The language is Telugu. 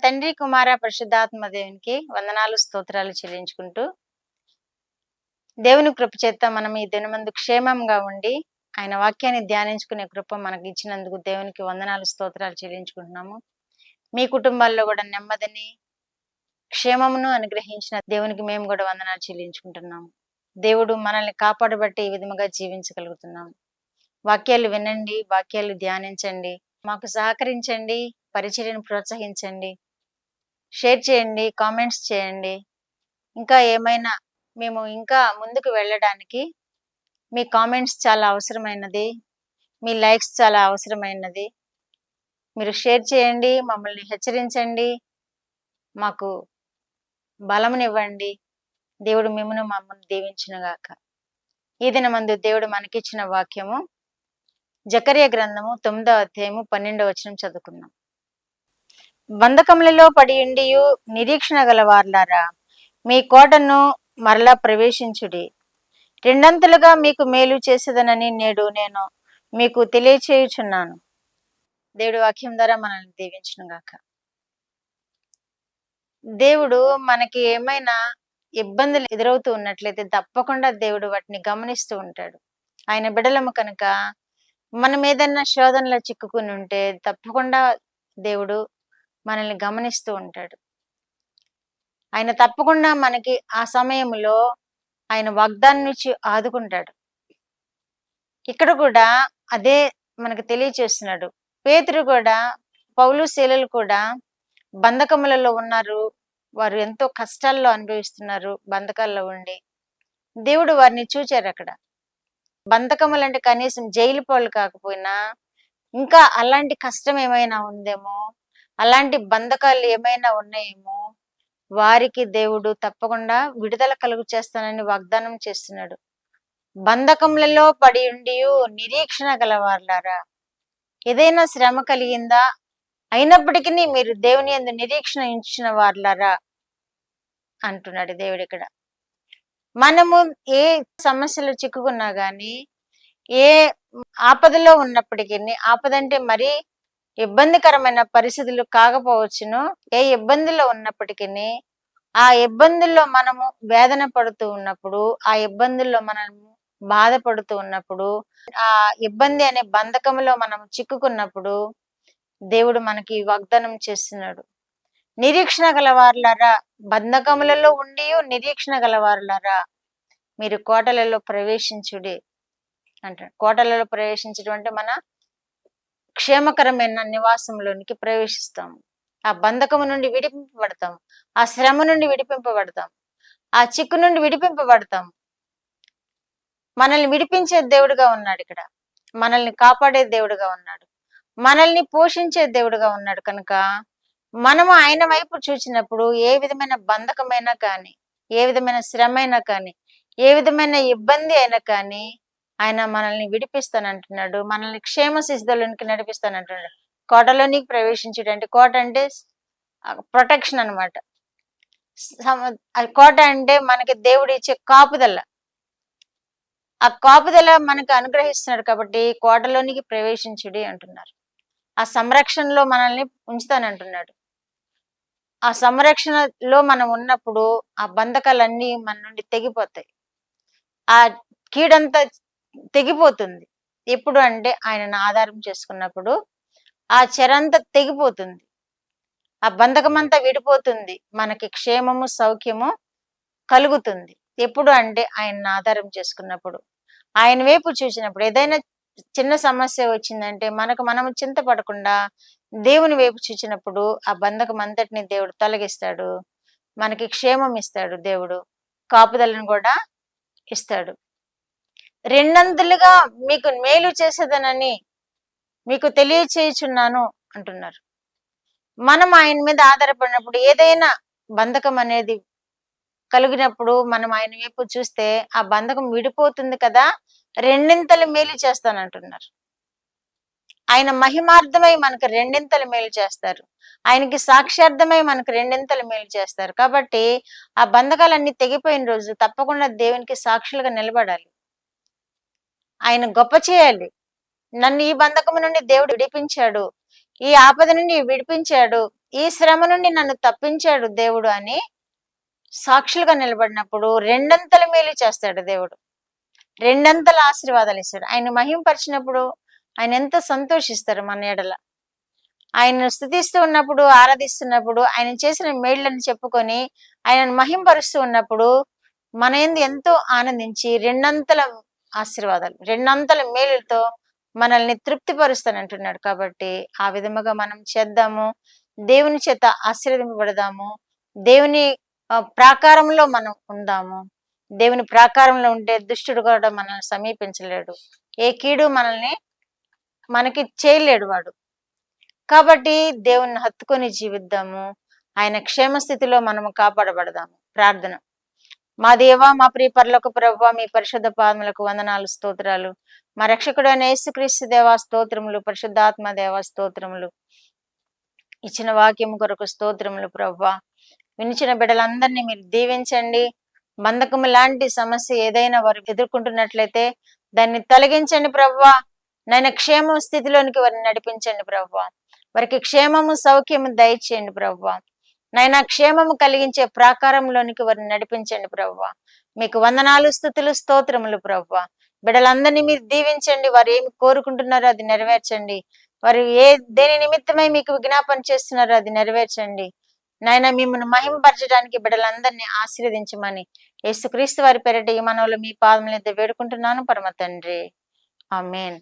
తండ్రి, కుమార, పరిశుద్ధాత్మ దేవునికి వందనాలు, స్తోత్రాలు చెల్లించుకుంటూ, దేవుని కృప చేత మనం ఈ దినమందు క్షేమంగా ఉండి ఆయన వాక్యాన్ని ధ్యానించుకునే కృప మనకి ఇచ్చినందుకు దేవునికి వందనాలు, స్తోత్రాలు చెల్లించుకుంటున్నాము. మీ కుటుంబాల్లో కూడా నెమ్మదిని, క్షేమమును అనుగ్రహించిన దేవునికి మేము కూడా వందనాలు చెల్లించుకుంటున్నాము. దేవుడు మనల్ని కాపాడబట్టి ఈ విధముగా జీవించగలుగుతున్నాము. వాక్యాలు వినండి, వాక్యాలు ధ్యానించండి, మాకు సహకరించండి, పరిచర్యను ప్రోత్సహించండి, షేర్ చేయండి, కామెంట్స్ చేయండి. ఇంకా ఏమైనా మేము ఇంకా ముందుకు వెళ్ళడానికి మీ కామెంట్స్ చాలా అవసరమైనది, మీ లైక్స్ చాలా అవసరమైనది. మీరు షేర్ చేయండి, మమ్మల్ని హెచ్చరించండి, మాకు బలమునివ్వండి. దేవుడు మిమ్మును మమ్మల్ని దీవించునుగాక. ఈ దినమందు దేవుడు మనకిచ్చిన వాక్యము జకర్యా గ్రంథము 9వ అధ్యాయము 12వ వచనం చదువుకుందాం. బంధకములలో పడియుండియు నిరీక్షణ గలవార్లారా, మీ కోటను మరలా ప్రవేశించుడి. రెండంతలుగా మీకు మేలు చేసేదనని నేడు నేను మీకు తెలియచేయుచున్నాను. దేవుడి వాక్యం ద్వారా మనల్ని దీవించునుగాక. దేవుడు మనకి ఏమైనా ఇబ్బందులు ఎదురవుతూ ఉన్నట్లయితే తప్పకుండా దేవుడు వాటిని గమనిస్తూ ఉంటాడు. ఆయన బిడలము కనుక మనం ఏదన్నా శోధనలో చిక్కుకుని ఉంటే తప్పకుండా దేవుడు మనల్ని గమనిస్తూ ఉంటాడు. ఆయన తప్పకుండా మనకి ఆ సమయంలో ఆయన వాగ్దానం ఇచ్చి ఆదుకుంటాడు. ఇక్కడ కూడా అదే మనకు తెలియచేస్తున్నాడు. పేతురు కూడా, పౌలు, శీలలు కూడా బంధకములలో ఉన్నారు. వారు ఎంతో కష్టాల్లో అనుభవిస్తున్నారు. బంధకాల్లో ఉండి దేవుడు వారిని చూచారు. అక్కడ బంధకములు అంటే కనీసం జైలు పాలు కాకపోయినా ఇంకా అలాంటి కష్టం ఏమైనా ఉందేమో, అలాంటి బంధకాలు ఏమైనా ఉన్నాయేమో, వారికి దేవుడు తప్పకుండా విడుదల కలుగు చేస్తానని వాగ్దానం చేస్తున్నాడు. బంధకములలో పడి ఉండియు నిరీక్షణ గలవార్లారా, ఏదైనా శ్రమ కలిగిందా, అయినప్పటికీ మీరు దేవుని యందు నిరీక్షణ ఉంచిన వార్లారా అంటున్నాడు దేవుడు. ఇక్కడ మనము ఏ సమస్యలు చిక్కుకున్నా గానీ, ఏ ఆపదలో ఉన్నప్పటికీ, ఆపదంటే మరీ ఇబ్బందికరమైన పరిస్థితులు కాకపోవచ్చును, ఏ ఇబ్బందిలో ఉన్నప్పటికీ ఆ ఇబ్బందుల్లో మనము వేదన పడుతూ ఉన్నప్పుడు, ఆ ఇబ్బందుల్లో మనము బాధపడుతూ ఉన్నప్పుడు, ఆ ఇబ్బంది అనే బంధకంలో మనం చిక్కుకున్నప్పుడు దేవుడు మనకి వాగ్దానం చేస్తున్నాడు. నిరీక్షణ గలవారులారా, బంధకములలో ఉండి నిరీక్షణ గలవారులారా, మీరు కోటలలో ప్రవేశించుడి అంటాడు. కోటలలో ప్రవేశించడం అంటే మన క్షేమకరమైన నివాసంలోనికి ప్రవేశిస్తాము. ఆ బంధకము నుండి విడిపింపబడతాం, ఆ శ్రమ నుండి విడిపింపబడతాం, ఆ చిక్కు నుండి విడిపింపబడతాం. మనల్ని విడిపించే దేవుడుగా ఉన్నాడు. ఇక్కడ మనల్ని కాపాడే దేవుడుగా ఉన్నాడు, మనల్ని పోషించే దేవుడుగా ఉన్నాడు. కనుక మనము ఆయన వైపు చూసినప్పుడు ఏ విధమైన బంధకమైనా కానీ, ఏ విధమైన శ్రమ అయినా కానీ, ఏ విధమైన ఇబ్బంది అయినా కానీ ఆయన మనల్ని విడిపిస్తానంటున్నాడు. మనల్ని క్షేమ శిశులోనికి నడిపిస్తానంటున్నాడు. కోటలోనికి ప్రవేశించడం అంటే, కోట అంటే ప్రొటెక్షన్ అనమాట. కోట అంటే మనకి దేవుడు ఇచ్చే కాపుదల. ఆ కాపుదల మనకు అనుగ్రహిస్తున్నాడు కాబట్టి కోటలోనికి ప్రవేశించుడి అంటున్నారు. ఆ సంరక్షణలో మనల్ని ఉంచుతానంటున్నాడు. ఆ సంరక్షణలో మనం ఉన్నప్పుడు ఆ బంధకాలన్నీ మన నుండి తెగిపోతాయి. ఆ కీడంతా తెగిపోతుంది. ఎప్పుడు అంటే ఆయనను ఆధారం చేసుకున్నప్పుడు ఆ చెరంతా తెగిపోతుంది, ఆ బంధకమంతా విడిపోతుంది, మనకి క్షేమము, సౌఖ్యము కలుగుతుంది. ఎప్పుడు అంటే ఆయనను ఆధారం చేసుకున్నప్పుడు, ఆయన వైపు చూసినప్పుడు. ఏదైనా చిన్న సమస్య వచ్చిందంటే మనము చింతపడకుండా దేవుని వైపు చూసినప్పుడు ఆ బంధకం అంతటిని దేవుడు తొలగిస్తాడు, మనకి క్షేమం ఇస్తాడు, దేవుడు కాపుదలను కూడా ఇస్తాడు. రెండంతలుగా మీకు మేలు చేసేదనని మీకు తెలియచేయుచున్నాను అంటున్నారు. మనం ఆయన మీద ఆధారపడినప్పుడు, ఏదైనా బంధకం అనేది కలిగినప్పుడు మనం ఆయన వైపు చూస్తే ఆ బంధకం విడిపోతుంది కదా, రెండింతలు మేలు చేస్తానంటున్నారు. ఆయన మహిమార్థమై మనకు రెండింతలు మేలు చేస్తారు, ఆయనకి సాక్ష్యార్థమై మనకు రెండింతలు మేలు చేస్తారు. కాబట్టి ఆ బంధకాలన్నీ తెగిపోయిన రోజు తప్పకుండా దేవునికి సాక్షులుగా నిలబడాలి, ఆయన గొప్ప చేయాలి. నన్ను ఈ బంధకము నుండి దేవుడు విడిపించాడు, ఈ ఆపద నుండి విడిపించాడు, ఈ శ్రమ నుండి నన్ను తప్పించాడు దేవుడు అని సాక్షులుగా నిలబడినప్పుడు రెండంతల మేలు చేస్తాడు దేవుడు. రెండంతల ఆశీర్వాదాలు ఇస్తాడు. ఆయన మహింపరిచినప్పుడు ఆయన ఎంత సంతోషిస్తారు మన ఎడల. ఆయనను స్తుతిస్తూ ఉన్నప్పుడు, ఆరాధిస్తున్నప్పుడు, ఆయన చేసిన మేళ్లను చెప్పుకొని ఆయనను మహింపరుస్తూ ఉన్నప్పుడు మన యందు ఎంతో ఆనందించి రెండంతల ఆశీర్వాదాలు, రెండంతల మేలులతో మనల్ని తృప్తిపరుస్తానంటున్నాడు. కాబట్టి ఆ విధముగా మనం చేద్దాము, దేవుని చేత ఆశీర్వదింపబడదాము, దేవుని ప్రాకారంలో మనం ఉందాము. దేవుని ప్రాకారంలో ఉంటే దుష్టుడు కూడా మనల్ని సమీపించలేడు, ఏ కీడు మనకి చేయలేడు వాడు. కాబట్టి దేవుణ్ణి హత్తుకొని జీవిద్దాము, ఆయన క్షేమస్థితిలో మనము కాపాడబడదాము. ప్రార్థన. మా దేవా, మా ప్రియ పరలోక ప్రభువా, మీ పరిశుద్ధ పాదములకు వందనాలు, స్తోత్రాలు. మా రక్షకుడైన యేసుక్రీస్తు దేవా స్తోత్రములు, పరిశుద్ధాత్మ దేవా స్తోత్రములు. ఇచ్చిన వాక్యం కొరకు స్తోత్రములు ప్రభువా. వినిచిన బిడ్డలందరినీ మీరు దీవించండి. బంధకము లాంటి సమస్య ఏదైనా వారు ఎదుర్కొంటున్నట్లయితే దాన్ని తొలగించండి ప్రభువా. నాయన క్షేమ స్థితిలోనికి వారిని నడిపించండి ప్రభువా. వారికి క్షేమము సౌఖ్యము దయచేయండి ప్రభువా. నాయన క్షేమము కలిగించే ప్రాకారంలోనికి వారిని నడిపించండి ప్రభువా. మీకు వందనాలు, స్తుతులు, స్తోత్రములు ప్రభువా. బిడ్డలందరినీ మీరు దీవించండి. వారు ఏమి కోరుకుంటున్నారో అది నెరవేర్చండి. వారు దేని నిమిత్తమై మీకు విజ్ఞాపన చేస్తున్నారో అది నెరవేర్చండి. నాయన మిమ్మల్ని మహిమపరచడానికి బిడ్డలందరినీ ఆశీర్వదించమని యేసుక్రీస్తు వారి పేరిట ఈ మనవులు మీ పాదముల యొద్ద వేడుకుంటున్నాను పరమ తండ్రి. ఆమేన్.